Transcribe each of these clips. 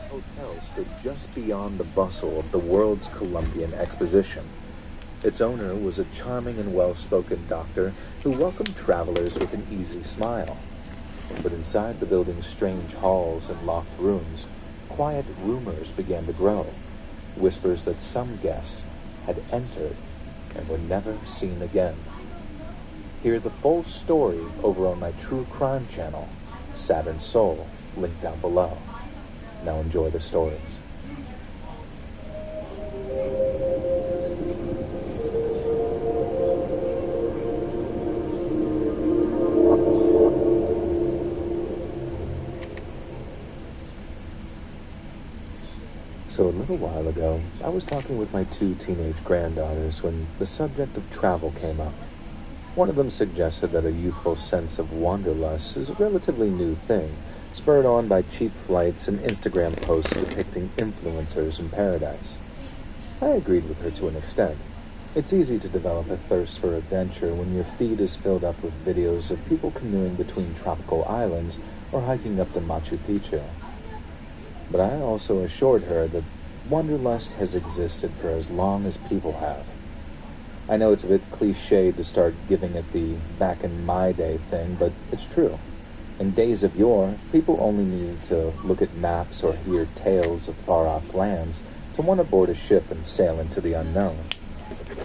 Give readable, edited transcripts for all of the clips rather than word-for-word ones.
hotel stood just beyond the bustle of the World's Columbian Exposition. Its owner was a charming and well-spoken doctor who welcomed travelers with an easy smile. But inside the building's strange halls and locked rooms, quiet rumors began to grow, whispers that some guests had entered and were never seen again. Hear the full story over on my true crime channel, Saturn Soul, linked down below. Now enjoy the stories. So a little while ago, I was talking with my two teenage granddaughters when the subject of travel came up. One of them suggested that a youthful sense of wanderlust is a relatively new thing, spurred on by cheap flights and Instagram posts depicting influencers in paradise. I agreed with her to an extent. It's easy to develop a thirst for adventure when your feed is filled up with videos of people canoeing between tropical islands or hiking up to Machu Picchu. But I also assured her that wanderlust has existed for as long as people have. I know it's a bit cliched to start giving it the back in my day thing, but it's true. In days of yore, people only needed to look at maps or hear tales of far-off lands to want to board a ship and sail into the unknown.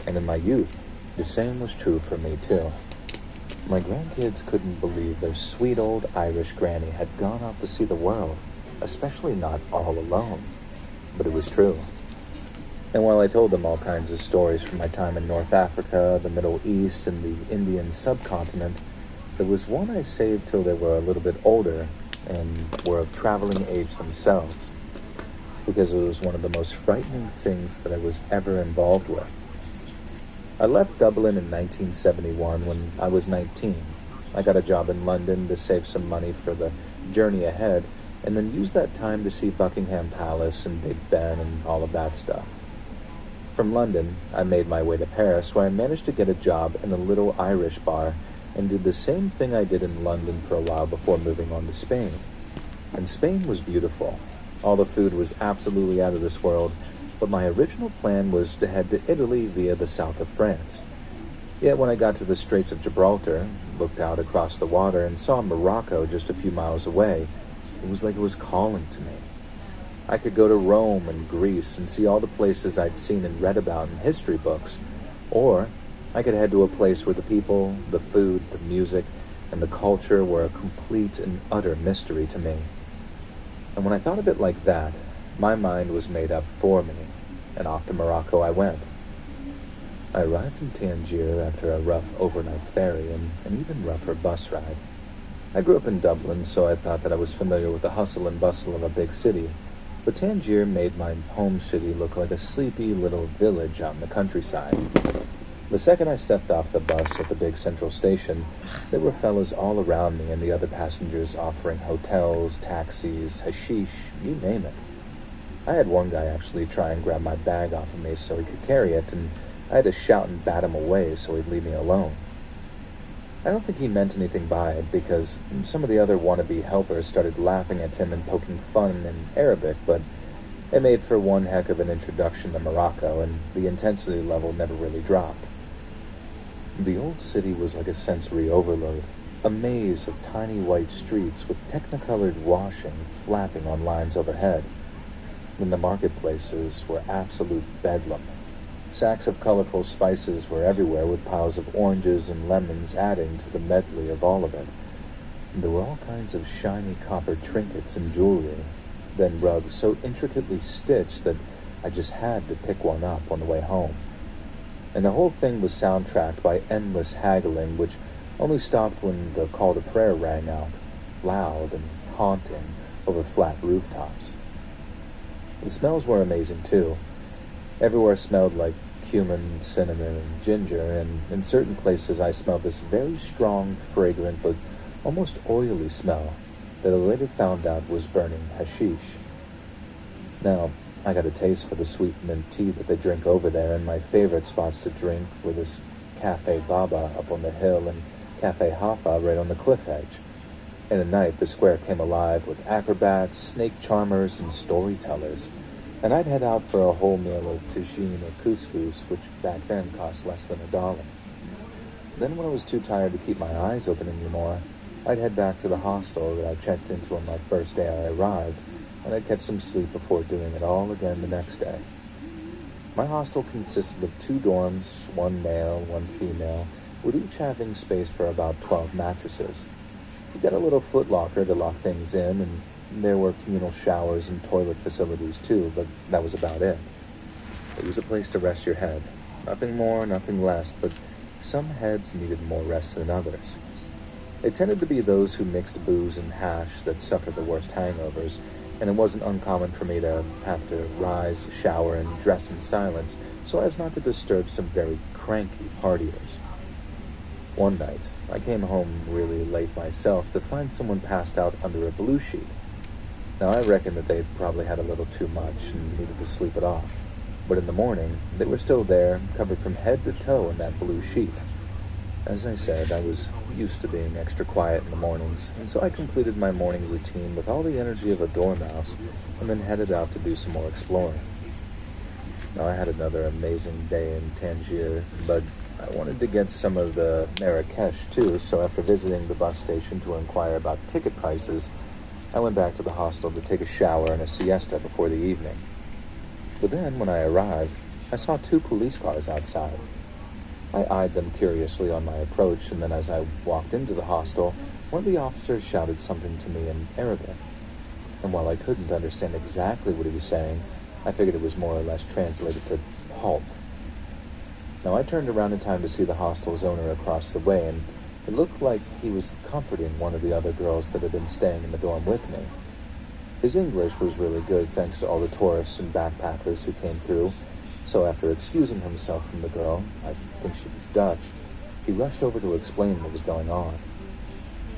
And in my youth, the same was true for me too. My grandkids couldn't believe their sweet old Irish granny had gone off to see the world, especially not all alone. But it was true. And while I told them all kinds of stories from my time in North Africa, the Middle East, and the Indian subcontinent, there was one I saved till they were a little bit older and were of traveling age themselves, because it was one of the most frightening things that I was ever involved with. I left Dublin in 1971 when I was 19. I got a job in London to save some money for the journey ahead, and then used that time to see Buckingham Palace and Big Ben and all of that stuff. From London, I made my way to Paris, where I managed to get a job in a little Irish bar and did the same thing I did in London for a while before moving on to Spain. And Spain was beautiful. All the food was absolutely out of this world, but my original plan was to head to Italy via the south of France. Yet when I got to the Straits of Gibraltar, looked out across the water, and saw Morocco just a few miles away, it was like it was calling to me. I could go to Rome and Greece and see all the places I'd seen and read about in history books, or I could head to a place where the people, the food, the music, and the culture were a complete and utter mystery to me. And when I thought of it like that, my mind was made up for me, and off to Morocco I went. I arrived in Tangier after a rough overnight ferry and an even rougher bus ride. I grew up in Dublin, so I thought that I was familiar with the hustle and bustle of a big city, but Tangier made my home city look like a sleepy little village out in the countryside. The second I stepped off the bus at the big central station, there were fellas all around me and the other passengers offering hotels, taxis, hashish, you name it. I had one guy actually try and grab my bag off of me so he could carry it, and I had to shout and bat him away so he'd leave me alone. I don't think he meant anything by it, because some of the other wannabe helpers started laughing at him and poking fun in Arabic, but it made for one heck of an introduction to Morocco, and the intensity level never really dropped. The old city was like a sensory overload, a maze of tiny white streets with technicolored washing flapping on lines overhead. Then the marketplaces were absolute bedlam. Sacks of colorful spices were everywhere, with piles of oranges and lemons adding to the medley of all of it. And there were all kinds of shiny copper trinkets and jewelry, then rugs so intricately stitched that I just had to pick one up on the way home. And the whole thing was soundtracked by endless haggling, which only stopped when the call to prayer rang out, loud and haunting, over flat rooftops. The smells were amazing too. Everywhere smelled like cumin, cinnamon, and ginger, and in certain places I smelled this very strong, fragrant, but almost oily smell that I later found out was burning hashish. Now, I got a taste for the sweet mint tea that they drink over there, and my favorite spots to drink were this Cafe Baba up on the hill and Cafe Hafa right on the cliff edge. In a night, the square came alive with acrobats, snake charmers, and storytellers, and I'd head out for a whole meal of tagine or couscous, which back then cost less than $1. Then when I was too tired to keep my eyes open anymore, I'd head back to the hostel that I checked into on my first day I arrived, and I'd catch some sleep before doing it all again the next day. My hostel consisted of 2 dorms, 1 male, 1 female, with each having space for about 12 mattresses. You got a little footlocker to lock things in, and there were communal showers and toilet facilities too, but that was about it. It was a place to rest your head. Nothing more, nothing less, but some heads needed more rest than others. It tended to be those who mixed booze and hash that suffered the worst hangovers, and it wasn't uncommon for me to have to rise, shower, and dress in silence so as not to disturb some very cranky partiers. One night, I came home really late myself to find someone passed out under a blue sheet. Now, I reckon that they'd probably had a little too much and needed to sleep it off. But in the morning, they were still there, covered from head to toe in that blue sheet. As I said, I was used to being extra quiet in the mornings, and so I completed my morning routine with all the energy of a dormouse and then headed out to do some more exploring. Now, I had another amazing day in Tangier, but I wanted to get some of the Marrakesh too, so after visiting the bus station to inquire about ticket prices, I went back to the hostel to take a shower and a siesta before the evening. But then, when I arrived, I saw 2 police cars outside. I eyed them curiously on my approach, and then as I walked into the hostel, one of the officers shouted something to me in Arabic. And while I couldn't understand exactly what he was saying, I figured it was more or less translated to halt. Now, I turned around in time to see the hostel's owner across the way, and it looked like he was comforting one of the other girls that had been staying in the dorm with me. His English was really good thanks to all the tourists and backpackers who came through, so after excusing himself from the girl, I think she was Dutch, he rushed over to explain what was going on.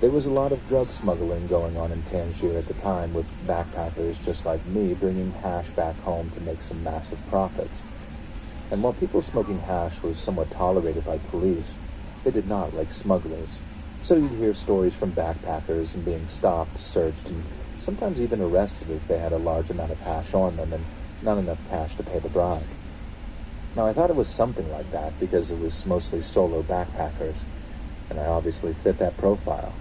There was a lot of drug smuggling going on in Tangier at the time, with backpackers just like me bringing hash back home to make some massive profits. And while people smoking hash was somewhat tolerated by police, they did not like smugglers. So you'd hear stories from backpackers and being stopped, searched, and sometimes even arrested if they had a large amount of hash on them and not enough cash to pay the bribe. Now, I thought it was something like that because it was mostly solo backpackers, and I obviously fit that profile.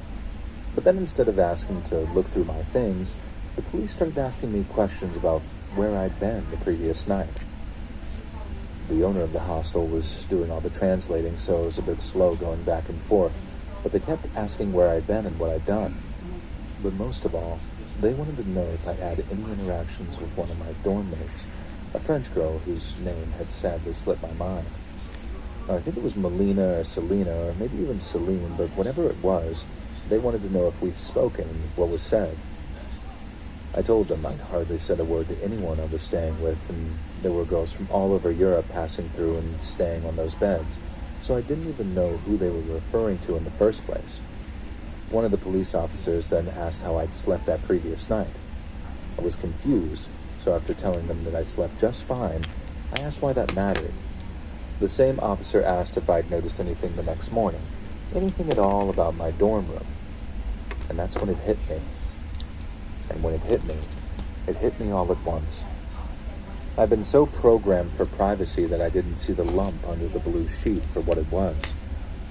But then instead of asking to look through my things, the police started asking me questions about where I'd been the previous night. The owner of the hostel was doing all the translating, so it was a bit slow going back and forth, but they kept asking where I'd been and what I'd done. But most of all, they wanted to know if I had any interactions with one of my dorm mates, a French girl whose name had sadly slipped my mind. Now, I think it was Melina or Selena, or maybe even Celine, but whatever it was, they wanted to know if we'd spoken and what was said. I told them I'd hardly said a word to anyone I was staying with, and there were girls from all over Europe passing through and staying on those beds, so I didn't even know who they were referring to in the first place. One of the police officers then asked how I'd slept that previous night. I was confused, so after telling them that I slept just fine, I asked why that mattered. The same officer asked if I'd noticed anything the next morning, anything at all about my dorm room. And that's when it hit me. And when it hit me all at once. I've been so programmed for privacy that I didn't see the lump under the blue sheet for what it was.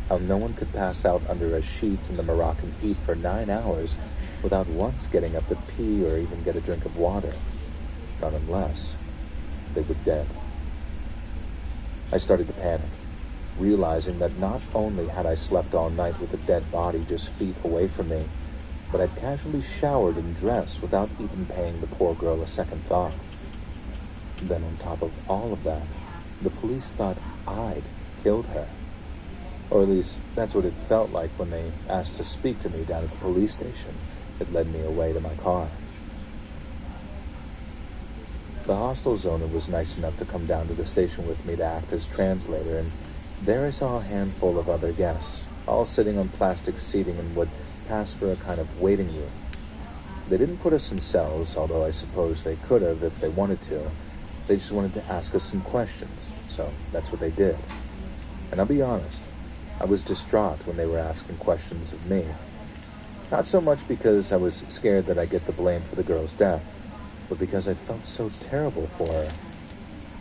How no one could pass out under a sheet in the Moroccan heat for 9 hours without once getting up to pee or even get a drink of water. Not unless they were dead. I started to panic, realizing that not only had I slept all night with a dead body just feet away from me, but I'd casually showered and dressed without even paying the poor girl a second thought. Then on top of all of that, the police thought I'd killed her. Or at least that's what it felt like when they asked to speak to me down at the police station that led me away to my car. The hostel's owner was nice enough to come down to the station with me to act as translator, and there I saw a handful of other guests, all sitting on plastic seating in what passed for a kind of waiting room. They didn't put us in cells, although I suppose they could have if they wanted to. They just wanted to ask us some questions, so that's what they did. And I'll be honest, I was distraught when they were asking questions of me. Not so much because I was scared that I'd get the blame for the girl's death, but because I felt so terrible for her.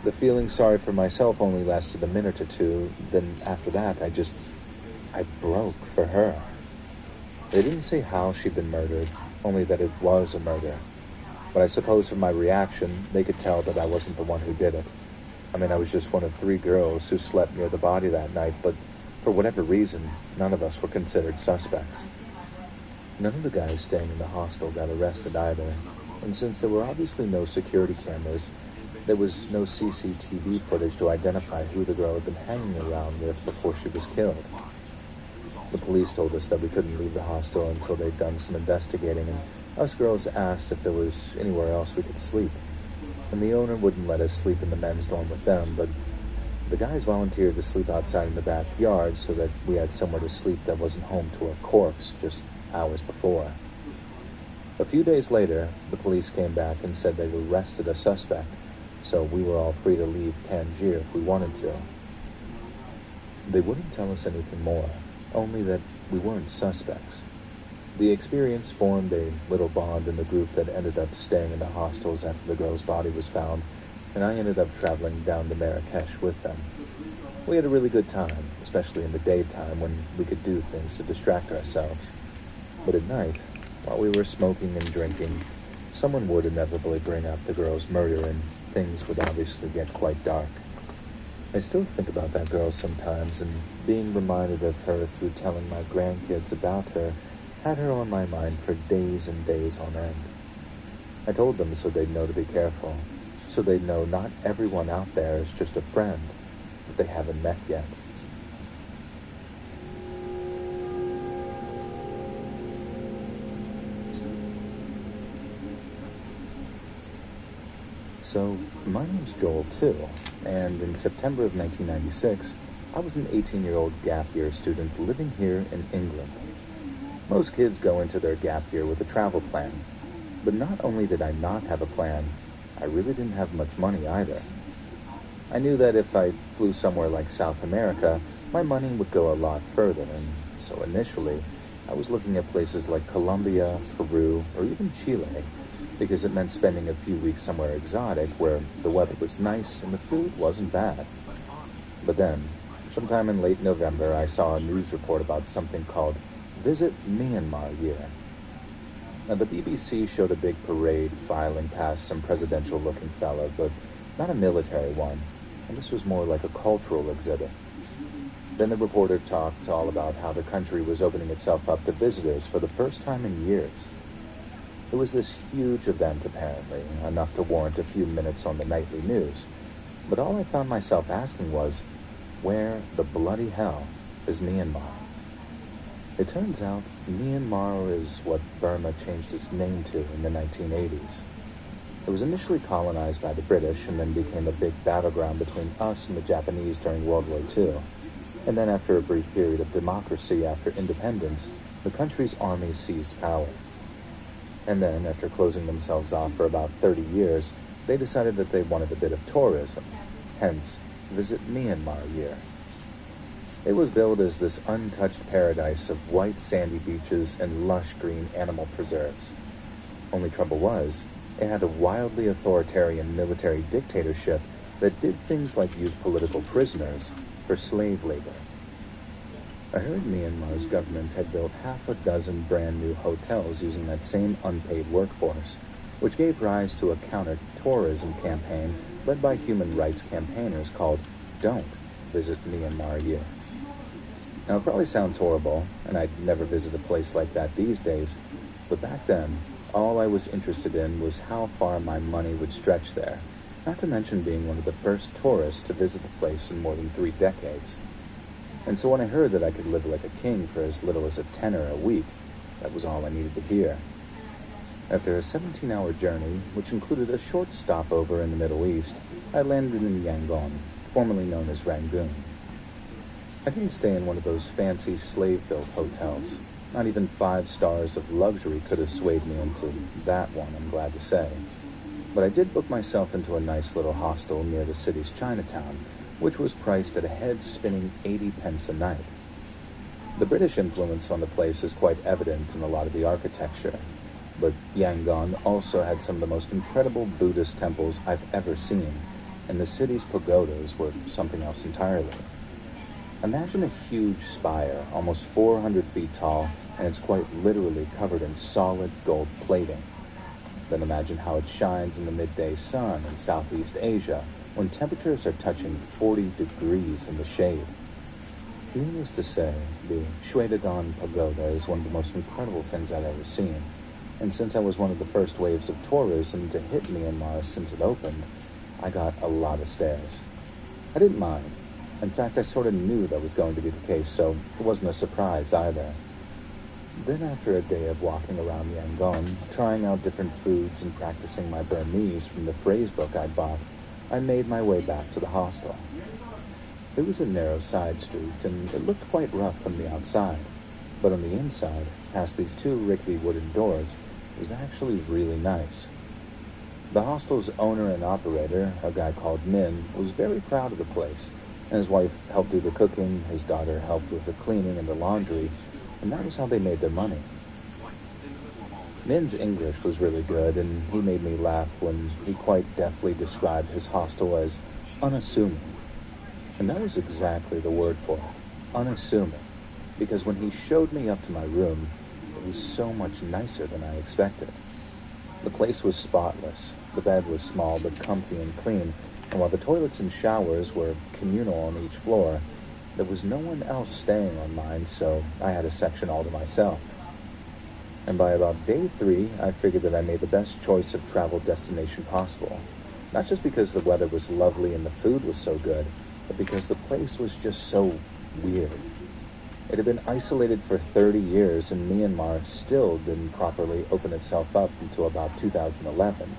The feeling sorry for myself only lasted a minute or two, then after that, I broke for her. They didn't say how she'd been murdered, only that it was a murder. But I suppose from my reaction, they could tell that I wasn't the one who did it. I mean, I was just one of 3 girls who slept near the body that night, but for whatever reason, none of us were considered suspects. None of the guys staying in the hostel got arrested either, and since there were obviously no security cameras, there was no CCTV footage to identify who the girl had been hanging around with before she was killed. The police told us that we couldn't leave the hostel until they'd done some investigating, and us girls asked if there was anywhere else we could sleep. And the owner wouldn't let us sleep in the men's dorm with them, but the guys volunteered to sleep outside in the backyard so that we had somewhere to sleep that wasn't home to a corpse just hours before. A few days later, the police came back and said they'd arrested a suspect, so we were all free to leave Tangier if we wanted to. They wouldn't tell us anything more, only that we weren't suspects. The experience formed a little bond in the group that ended up staying in the hostels after the girl's body was found, and I ended up traveling down to Marrakesh with them. We had a really good time, especially in the daytime when we could do things to distract ourselves. But at night, while we were smoking and drinking, someone would inevitably bring up the girl's murder and things would obviously get quite dark. I still think about that girl sometimes, and being reminded of her through telling my grandkids about her had her on my mind for days and days on end. I told them so they'd know to be careful, so they'd know not everyone out there is just a friend that they haven't met yet. So, my name's Joel too, and in September of 1996, I was an 18-year-old gap year student living here in England. Most kids go into their gap year with a travel plan, but not only did I not have a plan, I really didn't have much money either. I knew that if I flew somewhere like South America, my money would go a lot further, and so initially, I was looking at places like Colombia, Peru, or even Chile, because it meant spending a few weeks somewhere exotic where the weather was nice and the food wasn't bad. But then, sometime in late November, I saw a news report about something called Visit Myanmar Year. Now, the BBC showed a big parade filing past some presidential-looking fella, but not a military one, and this was more like a cultural exhibit. Then the reporter talked all about how the country was opening itself up to visitors for the first time in years. It was this huge event, apparently, enough to warrant a few minutes on the nightly news. But all I found myself asking was, where the bloody hell is Myanmar? It turns out Myanmar is what Burma changed its name to in the 1980s. It was initially colonized by the British and then became a big battleground between us and the Japanese during World War II. And then after a brief period of democracy after independence, the country's army seized power. And then, after closing themselves off for about 30 years, they decided that they wanted a bit of tourism, hence Visit Myanmar Year. It was billed as this untouched paradise of white sandy beaches and lush green animal preserves. Only trouble was, it had a wildly authoritarian military dictatorship that did things like use political prisoners for slave labor. I heard Myanmar's government had built half a dozen brand new hotels using that same unpaid workforce, which gave rise to a counter-tourism campaign led by human rights campaigners called Don't Visit Myanmar Year. Now, it probably sounds horrible, and I'd never visit a place like that these days, but back then, all I was interested in was how far my money would stretch there, not to mention being one of the first tourists to visit the place in more than 3 decades. And so when I heard that I could live like a king for as little as a tenner a week, that was all I needed to hear. After a 17-hour journey, which included a short stopover in the Middle East, I landed in Yangon, formerly known as Rangoon. I didn't stay in one of those fancy slave-built hotels. Not even 5 stars of luxury could have swayed me into that one, I'm glad to say. But I did book myself into a nice little hostel near the city's Chinatown, which was priced at a head-spinning 80 pence a night. The British influence on the place is quite evident in a lot of the architecture, but Yangon also had some of the most incredible Buddhist temples I've ever seen, and the city's pagodas were something else entirely. Imagine a huge spire, almost 400 feet tall, and it's quite literally covered in solid gold plating. Then imagine how it shines in the midday sun in Southeast Asia when temperatures are touching 40 degrees in the shade. Needless to say, the Shwedagon Pagoda is one of the most incredible things I've ever seen, and since I was one of the first waves of tourism to hit Myanmar since it opened, I got a lot of stares. I didn't mind. In fact, I sort of knew that was going to be the case, so it wasn't a surprise either. Then after a day of walking around Yangon, trying out different foods and practicing my Burmese from the phrase book I'd bought, I made my way back to the hostel. It was a narrow side street, and it looked quite rough from the outside, but on the inside, past these two rickety wooden doors, it was actually really nice. The hostel's owner and operator, a guy called Min, was very proud of the place, and his wife helped do the cooking, his daughter helped with the cleaning and the laundry, and that was how they made their money. Min's English was really good, and he made me laugh when he quite deftly described his hostel as unassuming. And that was exactly the word for it, unassuming, because when he showed me up to my room, it was so much nicer than I expected. The place was spotless, the bed was small but comfy and clean, and while the toilets and showers were communal on each floor, there was no one else staying on mine, so I had a section all to myself. And by about day 3, I figured that I made the best choice of travel destination possible, not just because the weather was lovely and the food was so good, but because the place was just so weird. It had been isolated for 30 years, and Myanmar still didn't properly open itself up until about 2011.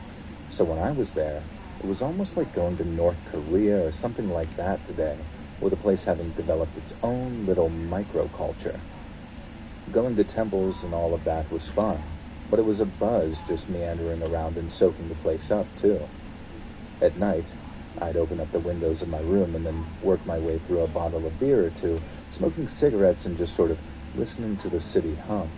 So when I was there, it was almost like going to North Korea or something like that today, with the place having developed its own little microculture. Going to temples and all of that was fun, but it was a buzz just meandering around and soaking the place up, too. At night, I'd open up the windows of my room and then work my way through a bottle of beer or two, smoking cigarettes and just sort of listening to the city hum.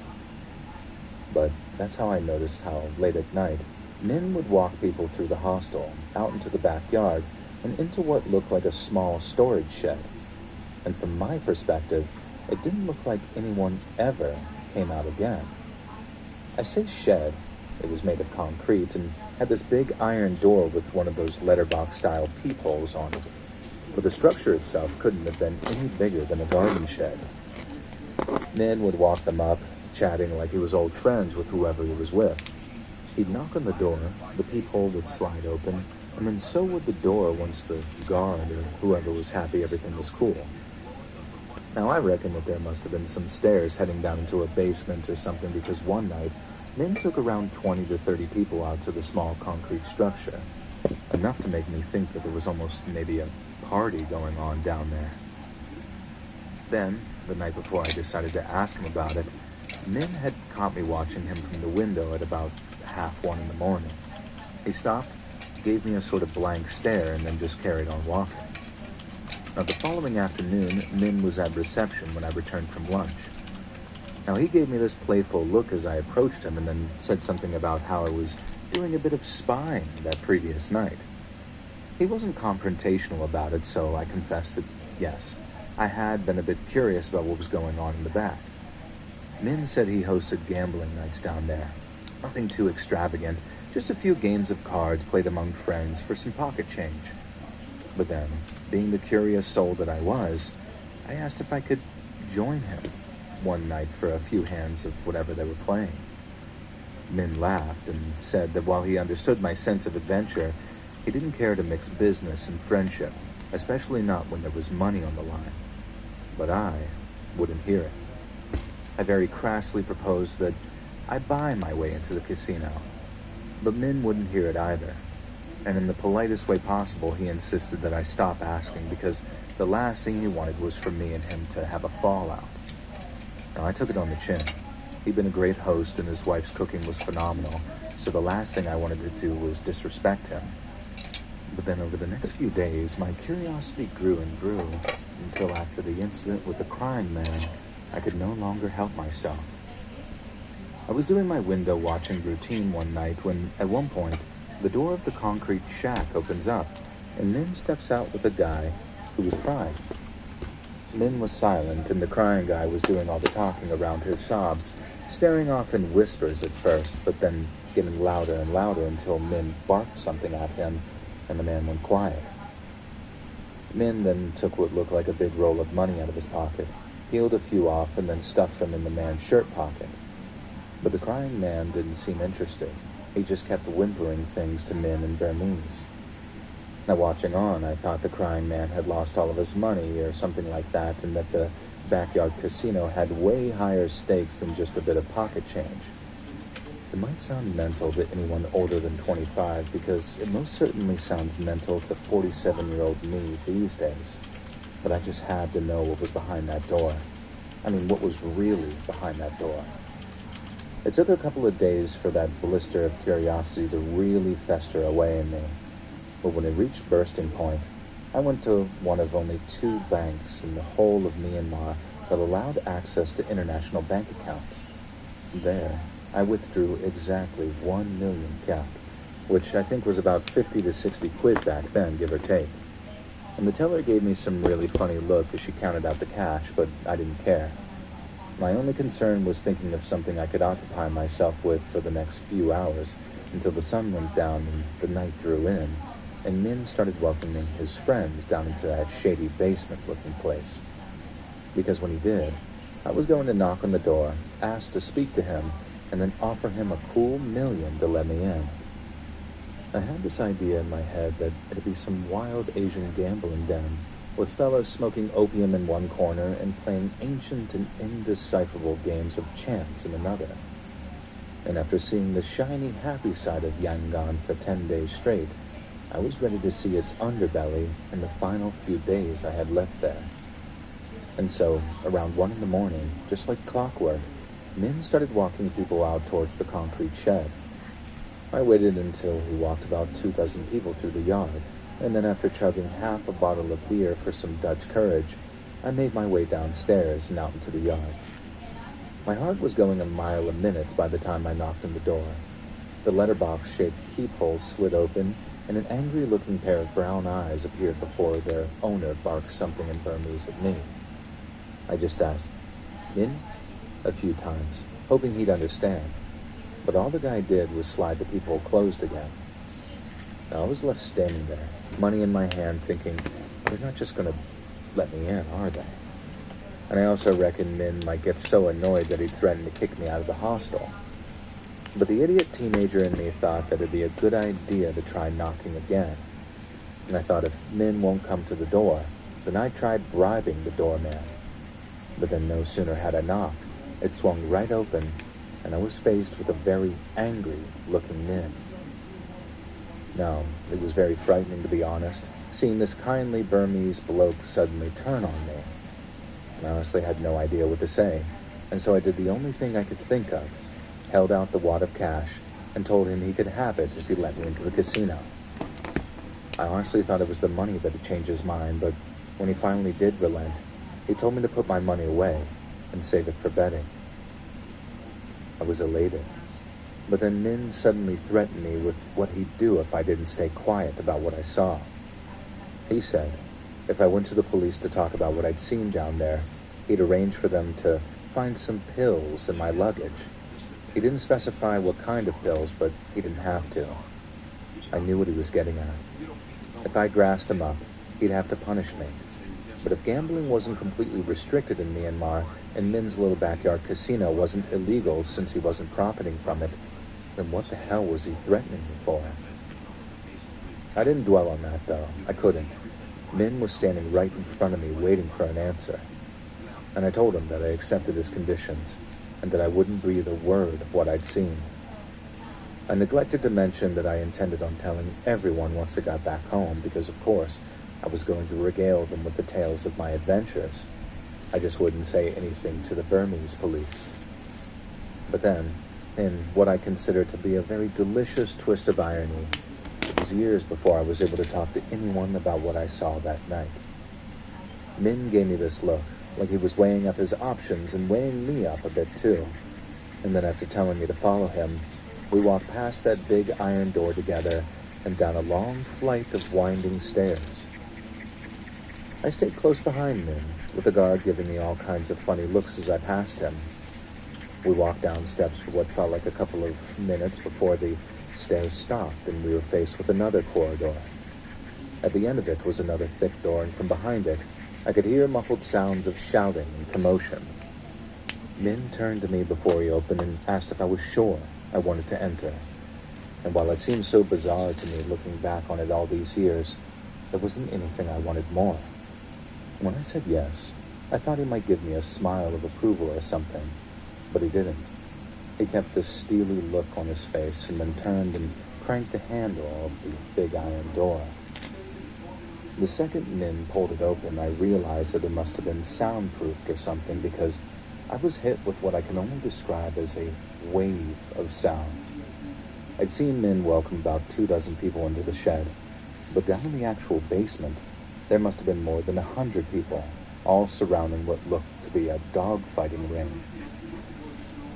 But that's how I noticed how, late at night, Min would walk people through the hostel, out into the backyard, and into what looked like a small storage shed. And from my perspective, it didn't look like anyone ever came out again. I say shed. It was made of concrete and had this big iron door with one of those letterbox-style peepholes on it. But the structure itself couldn't have been any bigger than a garden shed. Min would walk them up, chatting like he was old friends with whoever he was with. He'd knock on the door, the peephole would slide open, and then so would the door once the guard or whoever was happy everything was cool. Now I reckon that there must have been some stairs heading down into a basement or something, because one night, Min took around 20 to 30 people out to the small concrete structure. Enough to make me think that there was almost maybe a party going on down there. Then, the night before I decided to ask him about it, Min had caught me watching him from the window at about 1:30 in the morning. He stopped, gave me a sort of blank stare, and then just carried on walking. Now, the following afternoon, Min was at reception when I returned from lunch. Now, he gave me this playful look as I approached him and then said something about how I was doing a bit of spying that previous night. He wasn't confrontational about it, so I confessed that, yes, I had been a bit curious about what was going on in the back. Min said he hosted gambling nights down there. Nothing too extravagant, just a few games of cards played among friends for some pocket change. But then, being the curious soul that I was, I asked if I could join him one night for a few hands of whatever they were playing. Min laughed and said that while he understood my sense of adventure, he didn't care to mix business and friendship, especially not when there was money on the line. But I wouldn't hear it. I very crassly proposed that I buy my way into the casino, but Min wouldn't hear it either. And in the politest way possible, he insisted that I stop asking, because the last thing he wanted was for me and him to have a fallout. Now, I took it on the chin. He'd been a great host and his wife's cooking was phenomenal, so the last thing I wanted to do was disrespect him. But then over the next few days, my curiosity grew and grew until after the incident with the crying man, I could no longer help myself. I was doing my window watching routine one night when, at one point, the door of the concrete shack opens up, and Min steps out with a guy who was crying. Min was silent, and the crying guy was doing all the talking around his sobs, staring off in whispers at first, but then getting louder and louder until Min barked something at him, and the man went quiet. Min then took what looked like a big roll of money out of his pocket, peeled a few off, and then stuffed them in the man's shirt pocket. But the crying man didn't seem interested. He just kept whimpering things to Min in Burmese. Now, watching on, I thought the crying man had lost all of his money or something like that, and that the backyard casino had way higher stakes than just a bit of pocket change. It might sound mental to anyone older than 25, because it most certainly sounds mental to 47-year-old me these days. But I just had to know what was behind that door. I mean, what was really behind that door. It took a couple of days for that blister of curiosity to really fester away in me. But when it reached bursting point, I went to one of only 2 banks in the whole of Myanmar that allowed access to international bank accounts. There, I withdrew exactly 1 million kyat, which I think was about 50 to 60 quid back then, give or take. And the teller gave me some really funny look as she counted out the cash, but I didn't care. My only concern was thinking of something I could occupy myself with for the next few hours until the sun went down and the night drew in, and Min started welcoming his friends down into that shady basement-looking place. Because when he did, I was going to knock on the door, ask to speak to him, and then offer him a cool million to let me in. I had this idea in my head that it'd be some wild Asian gambling den, with fellas smoking opium in one corner and playing ancient and indecipherable games of chance in another. And after seeing the shiny, happy side of Yangon for 10 days straight, I was ready to see its underbelly in the final few days I had left there. And so, around 1 a.m, just like clockwork, Min started walking people out towards the concrete shed. I waited until he walked about 24 people through the yard, and then after chugging half a bottle of beer for some Dutch courage, I made my way downstairs and out into the yard. My heart was going a mile a minute by the time I knocked on the door. The letterbox-shaped peephole slid open, and an angry-looking pair of brown eyes appeared before their owner barked something in Burmese at me. I just asked, "Min?" a few times, hoping he'd understand, but all the guy did was slide the peephole closed again. Now I was left standing there, money in my hand, thinking, they're not just going to let me in, are they? And I also reckoned Min might get so annoyed that he'd threaten to kick me out of the hostel. But the idiot teenager in me thought that it'd be a good idea to try knocking again. And I thought, if Min won't come to the door, then I tried bribing the doorman. But then no sooner had I knocked, it swung right open, and I was faced with a very angry-looking Min. Now, it was very frightening, to be honest, seeing this kindly Burmese bloke suddenly turn on me. I honestly had no idea what to say, and so I did the only thing I could think of, held out the wad of cash, and told him he could have it if he'd let me into the casino. I honestly thought it was the money that had changed his mind, but when he finally did relent, he told me to put my money away and save it for betting. I was elated, but then Min suddenly threatened me with what he'd do if I didn't stay quiet about what I saw. He said if I went to the police to talk about what I'd seen down there, he'd arrange for them to find some pills in my luggage. He didn't specify what kind of pills, but he didn't have to. I knew what he was getting at. If I grassed him up, he'd have to punish me. But if gambling wasn't completely restricted in Myanmar, and Min's little backyard casino wasn't illegal since he wasn't profiting from it, then what the hell was he threatening me for? I didn't dwell on that, though. I couldn't. Min was standing right in front of me waiting for an answer. And I told him that I accepted his conditions, and that I wouldn't breathe a word of what I'd seen. I neglected to mention that I intended on telling everyone once I got back home, because of course, I was going to regale them with the tales of my adventures. I just wouldn't say anything to the Burmese police. But then, in what I consider to be a very delicious twist of irony, it was years before I was able to talk to anyone about what I saw that night. Min gave me this look, like he was weighing up his options and weighing me up a bit too. And then after telling me to follow him, we walked past that big iron door together and down a long flight of winding stairs. I stayed close behind Min, with the guard giving me all kinds of funny looks as I passed him. We walked down steps for what felt like a couple of minutes before the stairs stopped and we were faced with another corridor. At the end of it was another thick door, and from behind it, I could hear muffled sounds of shouting and commotion. Min turned to me before he opened and asked if I was sure I wanted to enter. And while it seemed so bizarre to me looking back on it all these years, there wasn't anything I wanted more. When I said yes, I thought he might give me a smile of approval or something, but he didn't. He kept this steely look on his face and then turned and cranked the handle of the big iron door. The second Min pulled it open, I realized that it must have been soundproofed or something, because I was hit with what I can only describe as a wave of sound. I'd seen Min welcome about 24 people into the shed, but down in the actual basement, there must have been more than 100 people, all surrounding what looked to be a dogfighting ring.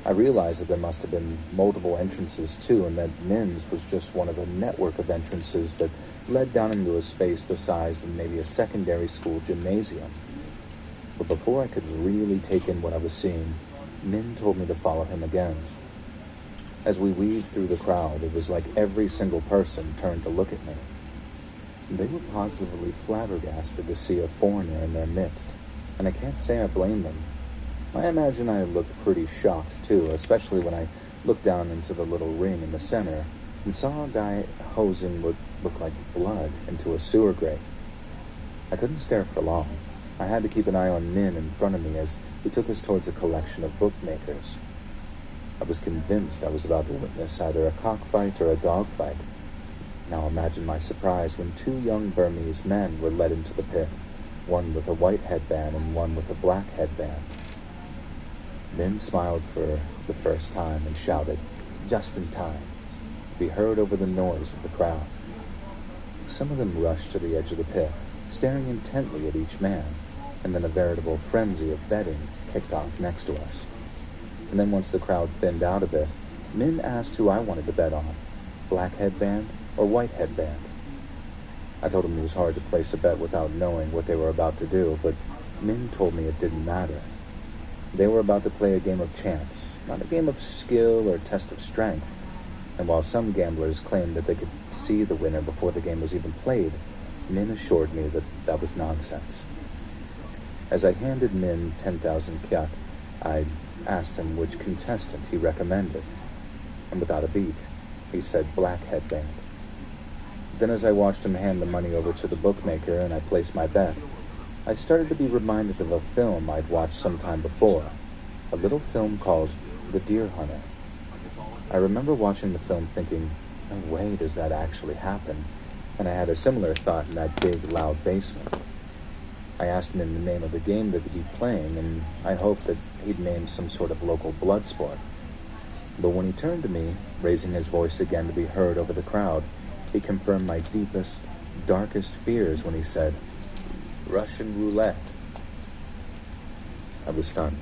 I realized that there must have been multiple entrances too, and that Min's was just one of a network of entrances that led down into a space the size of maybe a secondary school gymnasium. But before I could really take in what I was seeing, Min told me to follow him again. As we weaved through the crowd, it was like every single person turned to look at me. They were positively flabbergasted to see a foreigner in their midst, and I can't say I blame them. I imagine I looked pretty shocked too, especially when I looked down into the little ring in the center and saw a guy hosing what looked like blood into a sewer grate. I couldn't stare for long. I had to keep an eye on Min in front of me as he took us towards a collection of bookmakers. I was convinced I was about to witness either a cockfight or a dogfight. Now imagine my surprise when 2 young Burmese men were led into the pit, one with a white headband and one with a black headband. Min smiled for the first time and shouted, just in time, to be heard over the noise of the crowd. Some of them rushed to the edge of the pit, staring intently at each man, and then a veritable frenzy of betting kicked off next to us. And then once the crowd thinned out a bit, Min asked who I wanted to bet on, black headband or white headband. I told him it was hard to place a bet without knowing what they were about to do, but Min told me it didn't matter. They were about to play a game of chance, not a game of skill or test of strength. And while some gamblers claimed that they could see the winner before the game was even played, Min assured me that that was nonsense. As I handed Min 10,000 kyat, I asked him which contestant he recommended, and without a beat, he said black headband. Then as I watched him hand the money over to the bookmaker and I placed my bet, I started to be reminded of a film I'd watched some time before, a little film called The Deer Hunter. I remember watching the film thinking, no way does that actually happen, and I had a similar thought in that big, loud basement. I asked him the name of the game that he'd be playing, and I hoped that he'd name some sort of local blood sport. But when he turned to me, raising his voice again to be heard over the crowd, he confirmed my deepest, darkest fears when he said, Russian roulette. I was stunned.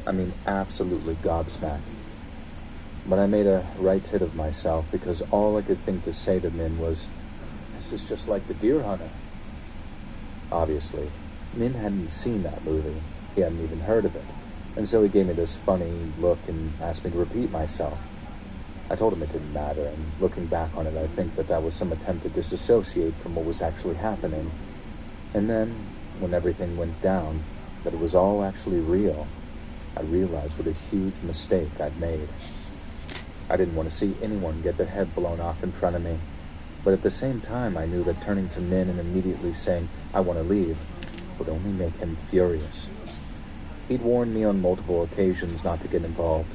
I mean, absolutely gobsmacked. But I made a right tit of myself because all I could think to say to Min was, this is just like The Deer Hunter. Obviously, Min hadn't seen that movie. He hadn't even heard of it. And so he gave me this funny look and asked me to repeat myself. I told him it didn't matter, and looking back on it, I think that was some attempt to disassociate from what was actually happening. And then, when everything went down, that it was all actually real, I realized what a huge mistake I'd made. I didn't want to see anyone get their head blown off in front of me, but at the same time I knew that turning to Min and immediately saying, I want to leave, would only make him furious. He'd warned me on multiple occasions not to get involved,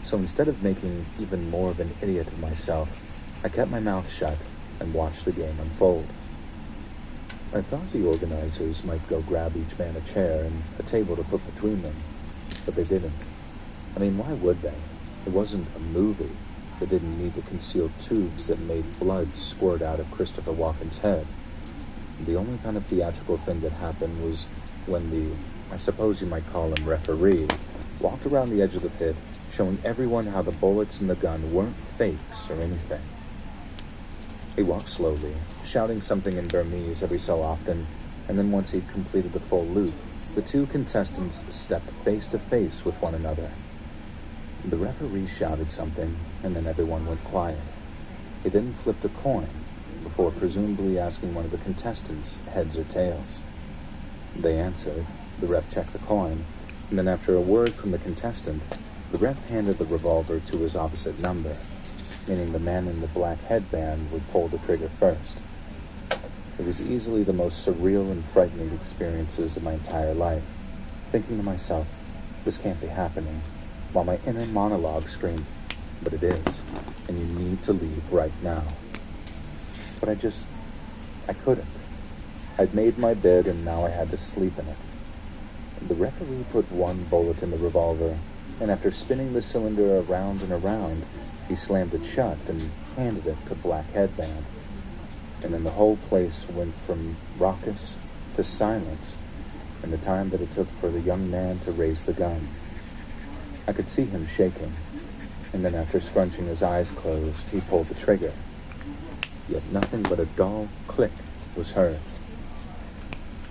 so instead of making even more of an idiot of myself, I kept my mouth shut and watched the game unfold. I thought the organizers might go grab each man a chair and a table to put between them, but they didn't. I mean, why would they? It wasn't a movie. They didn't need to conceal tubes that made blood squirt out of Christopher Walken's head. The only kind of theatrical thing that happened was when the I suppose you might call him referee, walked around the edge of the pit, showing everyone how the bullets in the gun weren't fakes or anything. He walked slowly, shouting something in Burmese every so often, and then once he'd completed the full loop, the two contestants stepped face to face with one another. The referee shouted something, and then everyone went quiet. He then flipped a coin, before presumably asking one of the contestants heads or tails. They answered, the ref checked the coin, and then after a word from the contestant, the ref handed the revolver to his opposite number, meaning the man in the black headband would pull the trigger first. It was easily the most surreal and frightening experiences of my entire life, thinking to myself, this can't be happening, while my inner monologue screamed, but it is, and you need to leave right now. But I couldn't. I'd made my bed and now I had to sleep in it. The referee put one bullet in the revolver, and after spinning the cylinder around and around, he slammed it shut and handed it to Black Headband. And then the whole place went from raucous to silence in the time that it took for the young man to raise the gun. I could see him shaking, and then after scrunching his eyes closed, he pulled the trigger. Yet nothing but a dull click was heard.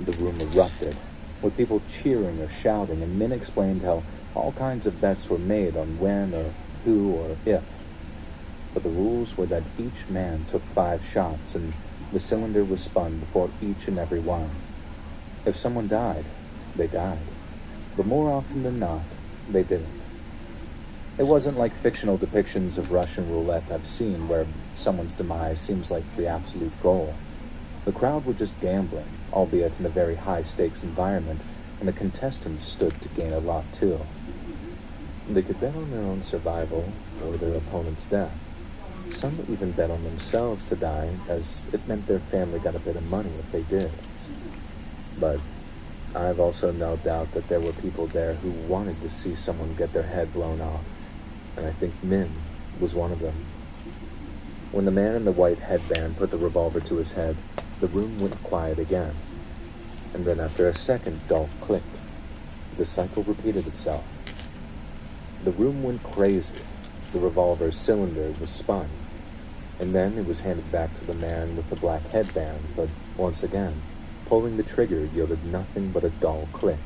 The room erupted, with people cheering or shouting, and men explained how all kinds of bets were made on when or who or if. But the rules were that each man took 5 shots, and the cylinder was spun before each and every one. If someone died, they died. But more often than not, they didn't. It wasn't like fictional depictions of Russian roulette I've seen where someone's demise seems like the absolute goal. The crowd were just gambling, albeit in a very high-stakes environment, and the contestants stood to gain a lot too. They could bet on their own survival or their opponent's death. Some even bet on themselves to die, as it meant their family got a bit of money if they did. But I've also no doubt that there were people there who wanted to see someone get their head blown off, and I think Min was one of them. When the man in the white headband put the revolver to his head, the room went quiet again, and then after a second dull clicked, the cycle repeated itself. The room went crazy. The revolver's cylinder was spun, and then it was handed back to the man with the black headband, but once again, pulling the trigger yielded nothing but a dull click.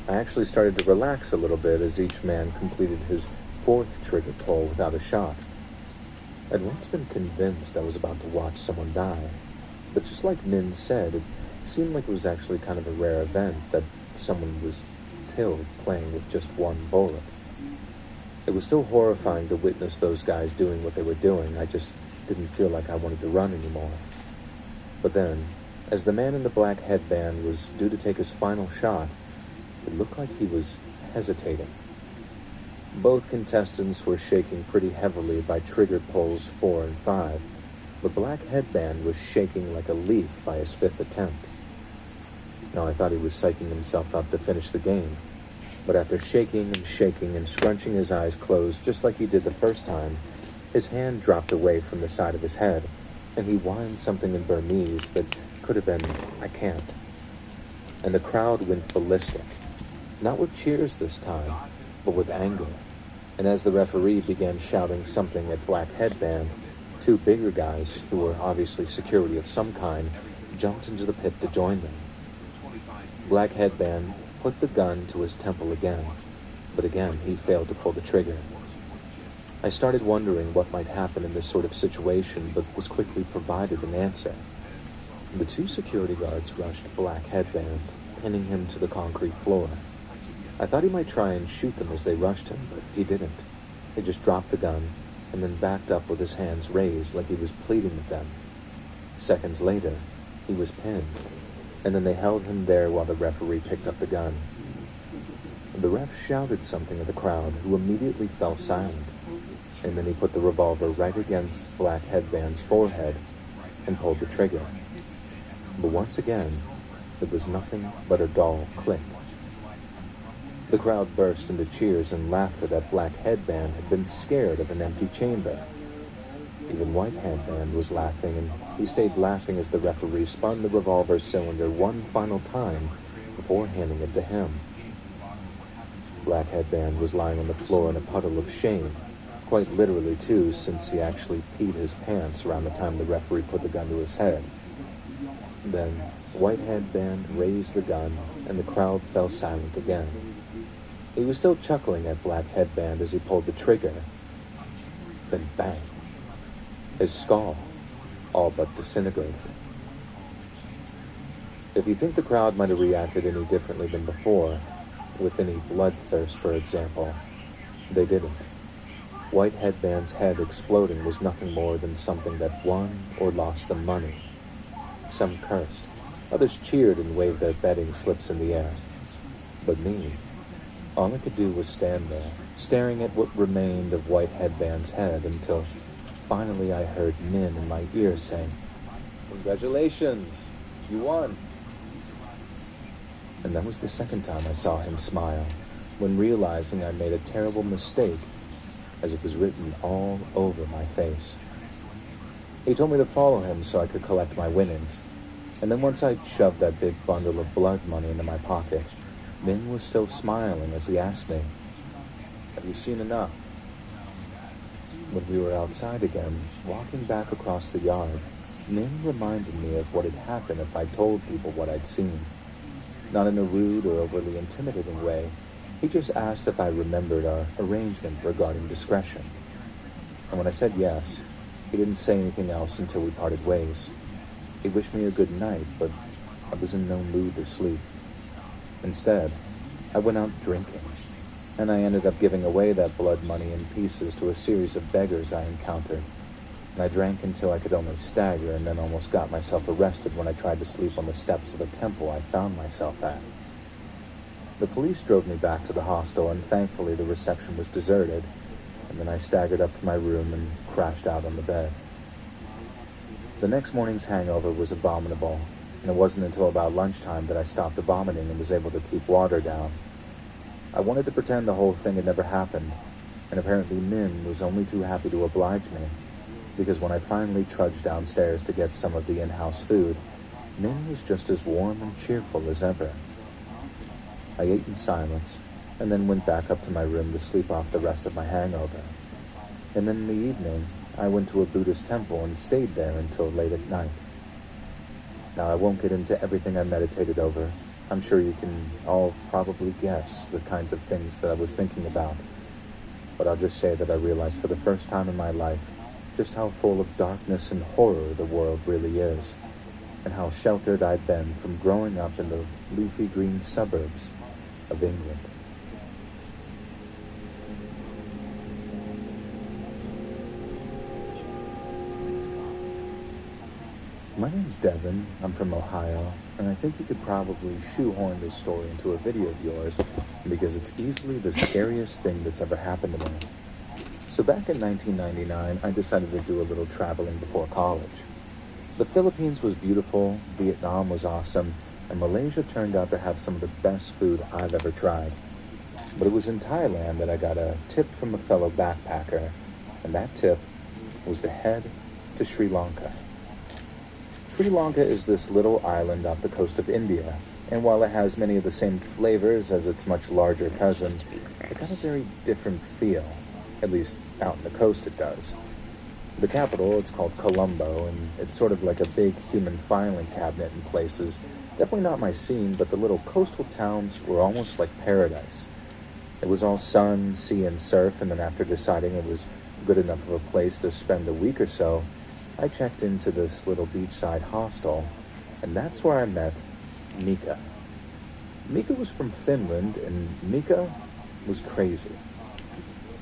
I actually started to relax a little bit as each man completed his 4th trigger pull without a shot. I'd once been convinced I was about to watch someone die, but just like Min said, it seemed like it was actually kind of a rare event that someone was killed playing with just one bullet. It was still horrifying to witness those guys doing what they were doing. I just didn't feel like I wanted to run anymore. But then, as the man in the black headband was due to take his final shot, it looked like he was hesitating. Both contestants were shaking pretty heavily by trigger pulls 4 and 5. The black headband was shaking like a leaf by his 5th attempt. Now I thought he was psyching himself up to finish the game, but after shaking and scrunching his eyes closed just like he did the first time, his hand dropped away from the side of his head, and he whined something in Burmese that could have been, "I can't." And the crowd went ballistic, not with cheers this time, but with anger. And as the referee began shouting something at Black Headband, 2 bigger guys, who were obviously security of some kind, jumped into the pit to join them. Black Headband put the gun to his temple again, but again he failed to pull the trigger. I started wondering what might happen in this sort of situation, but was quickly provided an answer. The 2 security guards rushed Black Headband, pinning him to the concrete floor. I thought he might try and shoot them as they rushed him, but he didn't. He just dropped the gun and then backed up with his hands raised like he was pleading with them. Seconds later, he was pinned, and then they held him there while the referee picked up the gun. The ref shouted something at the crowd, who immediately fell silent, and then he put the revolver right against Black Headband's forehead and pulled the trigger. But once again, it was nothing but a dull click. The crowd burst into cheers and laughter that Black Headband had been scared of an empty chamber. Even White Headband was laughing, and he stayed laughing as the referee spun the revolver cylinder one final time before handing it to him. Black Headband was lying on the floor in a puddle of shame, quite literally too, since he actually peed his pants around the time the referee put the gun to his head. Then, White Headband raised the gun, and the crowd fell silent again. He was still chuckling at Black Headband as he pulled the trigger. Then bang! His skull all but disintegrated. If you think the crowd might have reacted any differently than before, with any bloodthirst, for example, they didn't. White Headband's head exploding was nothing more than something that won or lost them money. Some cursed, others cheered and waved their betting slips in the air. But me, all I could do was stand there, staring at what remained of White Headband's head until finally I heard Min in my ear saying, "Congratulations, you won." And that was the second time I saw him smile, when realizing I made a terrible mistake, as it was written all over my face. He told me to follow him so I could collect my winnings, and then once I shoved that big bundle of blood money into my pocket, Min was still smiling as he asked me, "Have you seen enough?" When we were outside again, walking back across the yard, Min reminded me of what had happened if I told people what I'd seen. Not in a rude or overly intimidating way, he just asked if I remembered our arrangement regarding discretion. And when I said yes, he didn't say anything else until we parted ways. He wished me a good night, but I was in no mood to sleep. Instead, I went out drinking, and I ended up giving away that blood money in pieces to a series of beggars I encountered. And I drank until I could only stagger, and then almost got myself arrested when I tried to sleep on the steps of a temple I found myself at. The police drove me back to the hostel, and thankfully the reception was deserted, and then I staggered up to my room and crashed out on the bed. The next morning's hangover was abominable, and it wasn't until about lunchtime that I stopped vomiting and was able to keep water down. I wanted to pretend the whole thing had never happened, and apparently Min was only too happy to oblige me, because when I finally trudged downstairs to get some of the in-house food, Min was just as warm and cheerful as ever. I ate in silence, and then went back up to my room to sleep off the rest of my hangover. And then in the evening, I went to a Buddhist temple and stayed there until late at night. Now, I won't get into everything I meditated over. I'm sure you can all probably guess the kinds of things that I was thinking about. But I'll just say that I realized for the first time in my life just how full of darkness and horror the world really is, and how sheltered I'd been from growing up in the leafy green suburbs of England. My name's Devin, I'm from Ohio, and I think you could probably shoehorn this story into a video of yours because it's easily the scariest thing that's ever happened to me. So back in 1999, I decided to do a little traveling before college. The Philippines was beautiful, Vietnam was awesome, and Malaysia turned out to have some of the best food I've ever tried. But it was in Thailand that I got a tip from a fellow backpacker, and that tip was to head to Sri Lanka. Sri Lanka is this little island off the coast of India, and while it has many of the same flavors as its much larger cousin, it got a very different feel. At least out on the coast it does. The capital, it's called Colombo, and it's sort of like a big human filing cabinet in places. Definitely not my scene, but the little coastal towns were almost like paradise. It was all sun, sea, and surf, and then after deciding it was good enough of a place to spend a week or so, I checked into this little beachside hostel, and that's where I met Mika. Mika was from Finland, and Mika was crazy.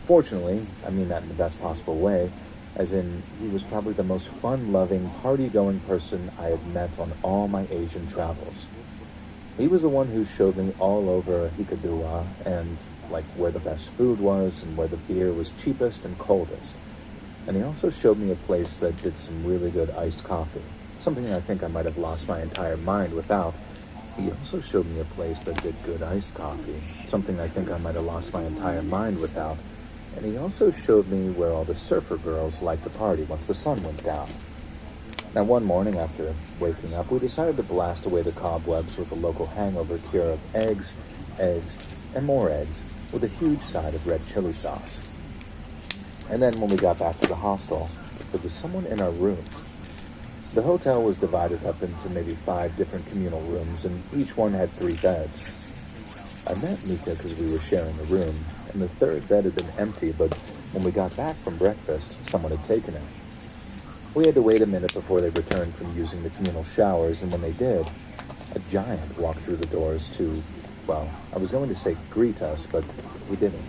Fortunately, I mean that in the best possible way, as in he was probably the most fun-loving, party-going person I had met on all my Asian travels. He was the one who showed me all over Hikkaduwa and like where the best food was and where the beer was cheapest and coldest. And he also showed me a place that did some really good iced coffee, something I think I might have lost my entire mind without. He also showed me a place that did good iced coffee, something I think I might have lost my entire mind without. And he also showed me where all the surfer girls liked to party once the sun went down. Now, one morning after waking up, we decided to blast away the cobwebs with a local hangover cure of eggs, and more eggs, with a huge side of red chili sauce. And then when we got back to the hostel, there was someone in our room. The hotel was divided up into maybe 5 different communal rooms, and each one had 3 beds. I met Mika because we were sharing a room, and the 3rd bed had been empty, but when we got back from breakfast, someone had taken it. We had to wait a minute before they returned from using the communal showers, and when they did, a giant walked through the doors to, well, I was going to say greet us, but he didn't.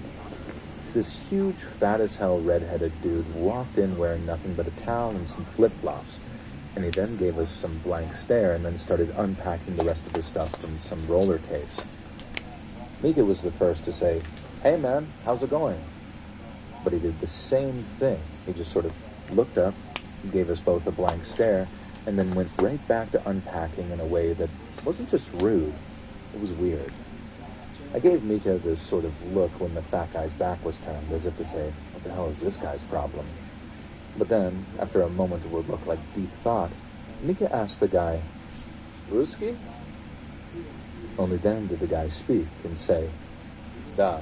This huge, fat-as-hell red-headed dude walked in wearing nothing but a towel and some flip-flops, and he then gave us some blank stare and then started unpacking the rest of his stuff from some roller case. Mika was the first to say, "Hey man, how's it going?" But he did the same thing. He just sort of looked up, gave us both a blank stare, and then went right back to unpacking in a way that wasn't just rude, it was weird. I gave Mika this sort of look when the fat guy's back was turned, as if to say, what the hell is this guy's problem? But then, after a moment of what looked like deep thought, Mika asked the guy, "Ruski?" Only then did the guy speak and say, "Da,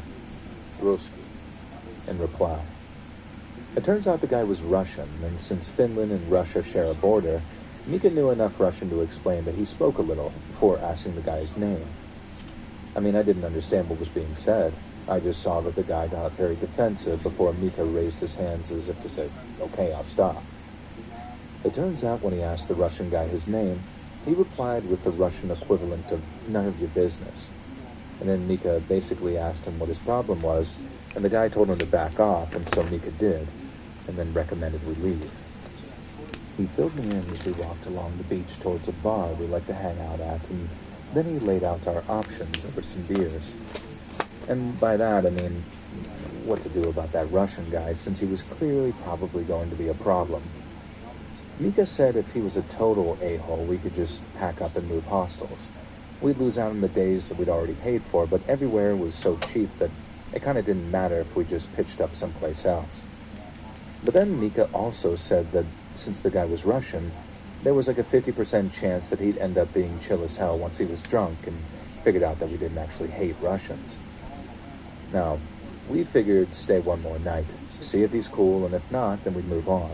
Ruski," in reply. It turns out the guy was Russian, and since Finland and Russia share a border, Mika knew enough Russian to explain that he spoke a little before asking the guy's name. I mean, I didn't understand what was being said. I just saw that the guy got very defensive before Mika raised his hands as if to say, "Okay, I'll stop." It turns out when he asked the Russian guy his name, he replied with the Russian equivalent of "none of your business." And then Mika basically asked him what his problem was, and the guy told him to back off, and so Mika did, and then recommended we leave. He filled me in as we walked along the beach towards a bar we like to hang out at, and then he laid out our options over some beers. And by that, I mean what to do about that Russian guy, since he was clearly probably going to be a problem. Mika said if he was a total a-hole, we could just pack up and move hostels. We'd lose out on the days that we'd already paid for, but everywhere was so cheap that it kind of didn't matter if we just pitched up someplace else. But then Mika also said that since the guy was Russian, there was like a 50% chance that he'd end up being chill as hell once he was drunk, and figured out that we didn't actually hate Russians. Now, we figured stay one more night, see if he's cool, and if not, then we'd move on.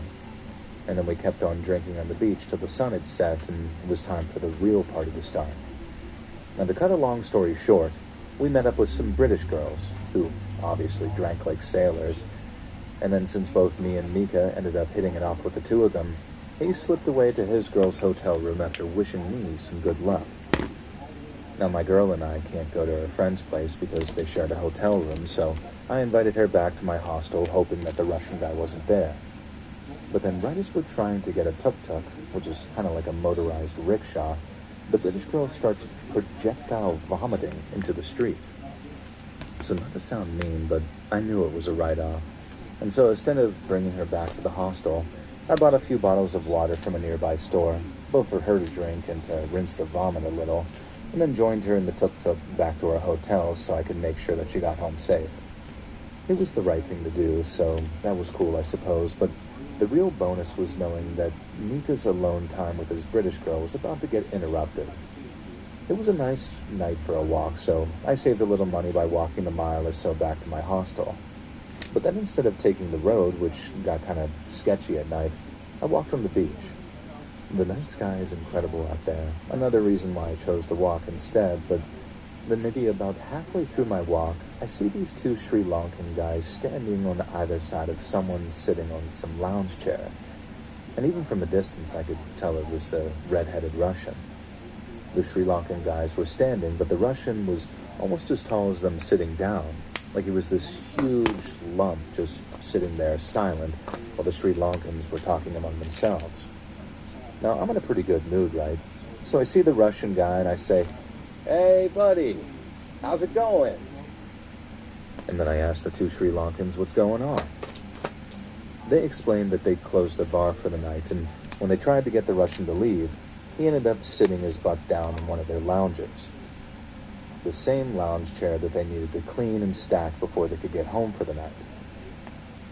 And then we kept on drinking on the beach till the sun had set and it was time for the real party to start. Now, to cut a long story short, we met up with some British girls, who obviously drank like sailors, and then since both me and Mika ended up hitting it off with the 2 of them, he slipped away to his girl's hotel room after wishing me some good luck. Now, my girl and I can't go to her friend's place because they shared a hotel room, so I invited her back to my hostel, hoping that the Russian guy wasn't there. But then right as we're trying to get a tuk-tuk, which is kind of like a motorized rickshaw, the British girl starts projectile vomiting into the street. So not to sound mean, but I knew it was a write-off. And so instead of bringing her back to the hostel, I bought a few bottles of water from a nearby store, both for her to drink and to rinse the vomit a little, and then joined her in the tuk-tuk back to our hotel so I could make sure that she got home safe. It was the right thing to do, so that was cool, I suppose, but the real bonus was knowing that Mika's alone time with his British girl was about to get interrupted. It was a nice night for a walk, so I saved a little money by walking the mile or so back to my hostel. But then instead of taking the road, which got kind of sketchy at night, I walked on the beach. The night sky is incredible out there, another reason why I chose to walk instead, but then maybe about halfway through my walk, I see these 2 Sri Lankan guys standing on either side of someone sitting on some lounge chair. And even from a distance, I could tell it was the red-headed Russian. The Sri Lankan guys were standing, but the Russian was almost as tall as them sitting down, like he was this huge lump just sitting there silent while the Sri Lankans were talking among themselves. Now, I'm in a pretty good mood, right? So I see the Russian guy and I say, "Hey, buddy, how's it going?" And then I ask the 2 Sri Lankans what's going on. They explained that they'd closed the bar for the night, and when they tried to get the Russian to leave, he ended up sitting his butt down in one of their lounges. The same lounge chair that they needed to clean and stack before they could get home for the night.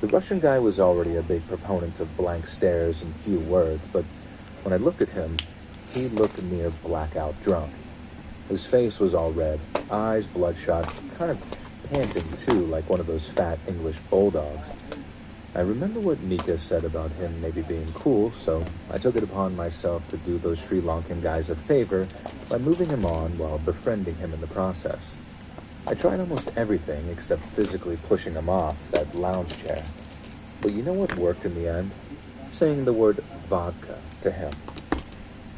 The Russian guy was already a big proponent of blank stares and few words, but When I looked at him, he looked near blackout drunk. His face was all red, eyes bloodshot, kind of panting too, like one of those fat English bulldogs. I remember what Nika said about him maybe being cool, so I took it upon myself to do those Sri Lankan guys a favor by moving him on while befriending him in the process. I tried almost everything except physically pushing him off that lounge chair. But you know what worked in the end? Saying the word vodka to him.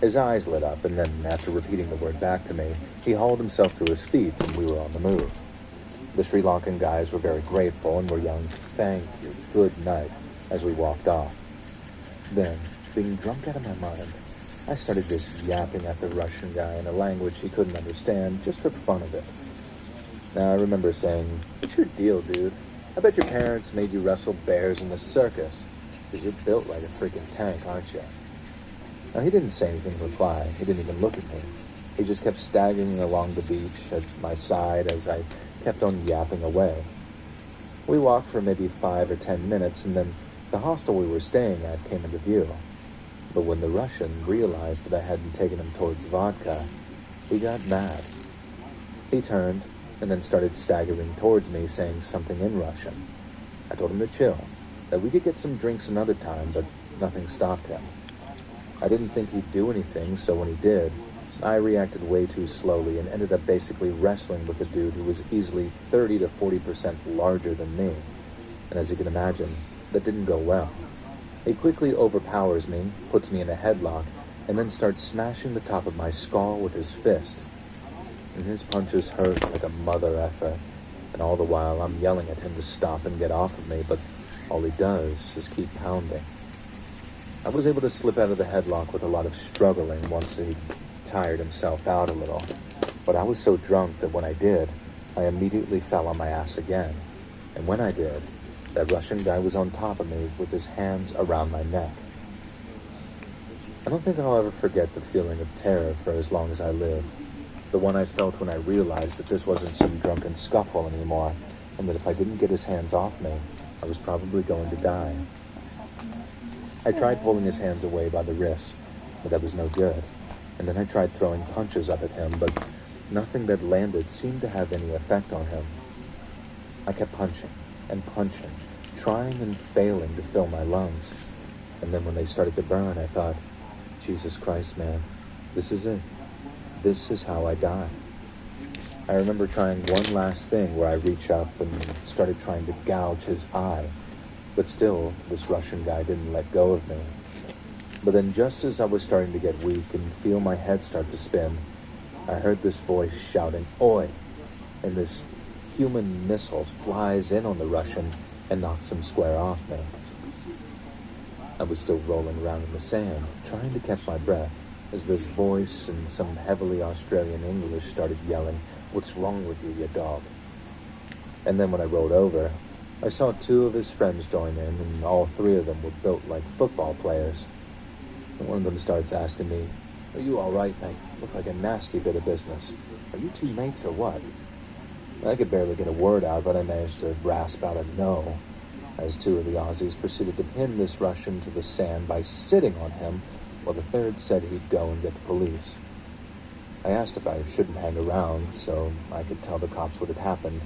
His eyes lit up, and then, after repeating the word back to me, he hauled himself to his feet and we were on the move. The Sri Lankan guys were very grateful and were yelling, "Thank you, good night," as we walked off. Then, being drunk out of my mind, I started just yapping at the Russian guy in a language he couldn't understand, just for the fun of it. Now, I remember saying, "What's your deal, dude? I bet your parents made you wrestle bears in the circus, because you're built like a freaking tank, aren't you?" Now, he didn't say anything in reply. He didn't even look at me. He just kept staggering along the beach at my side as I kept on yapping away. We walked for maybe 5 or 10 minutes, and then the hostel we were staying at came into view. But when the Russian realized that I hadn't taken him towards vodka, he got mad. He turned and then started staggering towards me, saying something in Russian. I told him to chill, that we could get some drinks another time, but nothing stopped him. I didn't think he'd do anything, so when he did, I reacted way too slowly and ended up basically wrestling with a dude who was easily 30 to 40% larger than me. And as you can imagine, that didn't go well. He quickly overpowers me, puts me in a headlock, and then starts smashing the top of my skull with his fist. And his punches hurt like a mother effer, and all the while I'm yelling at him to stop and get off of me, but all he does is keep pounding. I was able to slip out of the headlock with a lot of struggling once he tired himself out a little, but I was so drunk that when I did, I immediately fell on my ass again. And when I did, that Russian guy was on top of me with his hands around my neck. I don't think I'll ever forget the feeling of terror for as long as I live. The one I felt when I realized that this wasn't some drunken scuffle anymore, and that if I didn't get his hands off me, I was probably going to die. I tried pulling his hands away by the wrists, but that was no good. And then I tried throwing punches up at him, but nothing that landed seemed to have any effect on him. I kept punching and punching, trying and failing to fill my lungs. And then when they started to burn, I thought, Jesus Christ, man, this is it. This is how I die. I remember trying one last thing where I reached up and started trying to gouge his eye, but still, this Russian guy didn't let go of me. But then just as I was starting to get weak and feel my head start to spin, I heard this voice shouting, "Oi!" And this human missile flies in on the Russian and knocks him square off me. I was still rolling around in the sand, trying to catch my breath, as this voice in some heavily Australian English started yelling, "What's wrong with you, you dog?" And then when I rolled over, I saw 2 of his friends join in, and all 3 of them were built like football players. And one of them starts asking me, "Are you all right, mate? Look like a nasty bit of business. Are you 2 mates or what?" I could barely get a word out, but I managed to rasp out a no, as 2 of the Aussies proceeded to pin this Russian to the sand by sitting on him, while the 3rd said he'd go and get the police. I asked if I shouldn't hang around so I could tell the cops what had happened,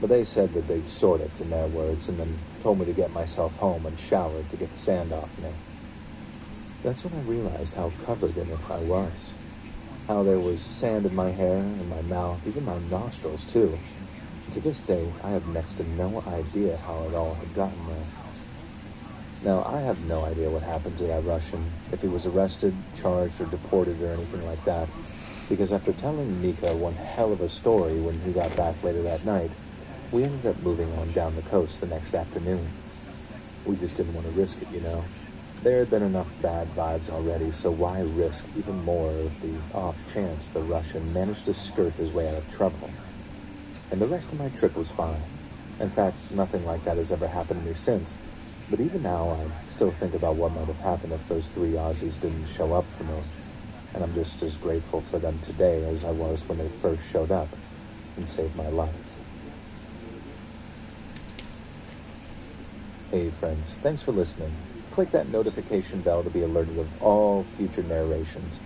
but they said that they'd sort it, in their words, and then told me to get myself home and shower to get the sand off me. That's when I realized how covered in it I was. How there was sand in my hair, in my mouth, even my nostrils too. And to this day, I have next to no idea how it all had gotten there. Now, I have no idea what happened to that Russian, if he was arrested, charged, or deported, or anything like that, because after telling Nika one hell of a story when he got back later that night, we ended up moving on down the coast the next afternoon. We just didn't want to risk it, you know. There had been enough bad vibes already, so why risk even more of the off chance the Russian managed to skirt his way out of trouble? And the rest of my trip was fine. In fact, nothing like that has ever happened to me since. But even now, I still think about what might have happened if those 3 Aussies didn't show up for me. And I'm just as grateful for them today as I was when they first showed up and saved my life. Hey friends, thanks for listening. click that notification bell to be alerted of all future narrations.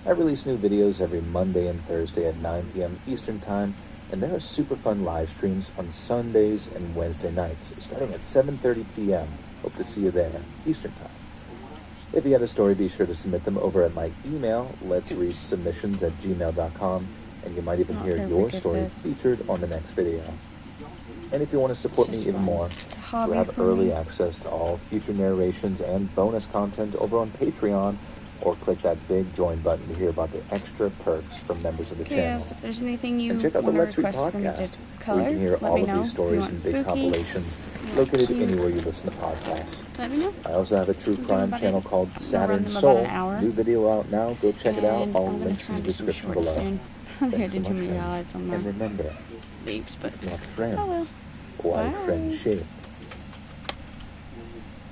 I release new videos every Monday and Thursday at 9 p.m. Eastern Time, and there are super fun live streams on Sundays and Wednesday nights, starting at 7:30 p.m. Hope to see you there, Eastern Time. If you have a story, be sure to submit them over at my email, letsreadsubmissions@gmail.com, and you might even hear your story featured on the next video. And if you want to support me even more, you'll have early access to all future narrations and bonus content over on Patreon, or click that big join button to hear about the extra perks from members of the channel. Yes, if there's anything you and check out the want Let's to Read request for me to podcast, color, where you can hear let all me of know. these If stories you in want big spooky, compilations, you want located cute, anywhere you listen to podcasts. let me know. I also have a true We'll do crime about channel it. called I'll Saturn run them about Soul. an hour. New video out now. Go check it out. And All I'm gonna links try in the to do some description shorts below. soon. I'm gonna Thanks do so too much, many friends. highlights on And my remember, leaves, but if not friend, oh well. why Bye. friendship?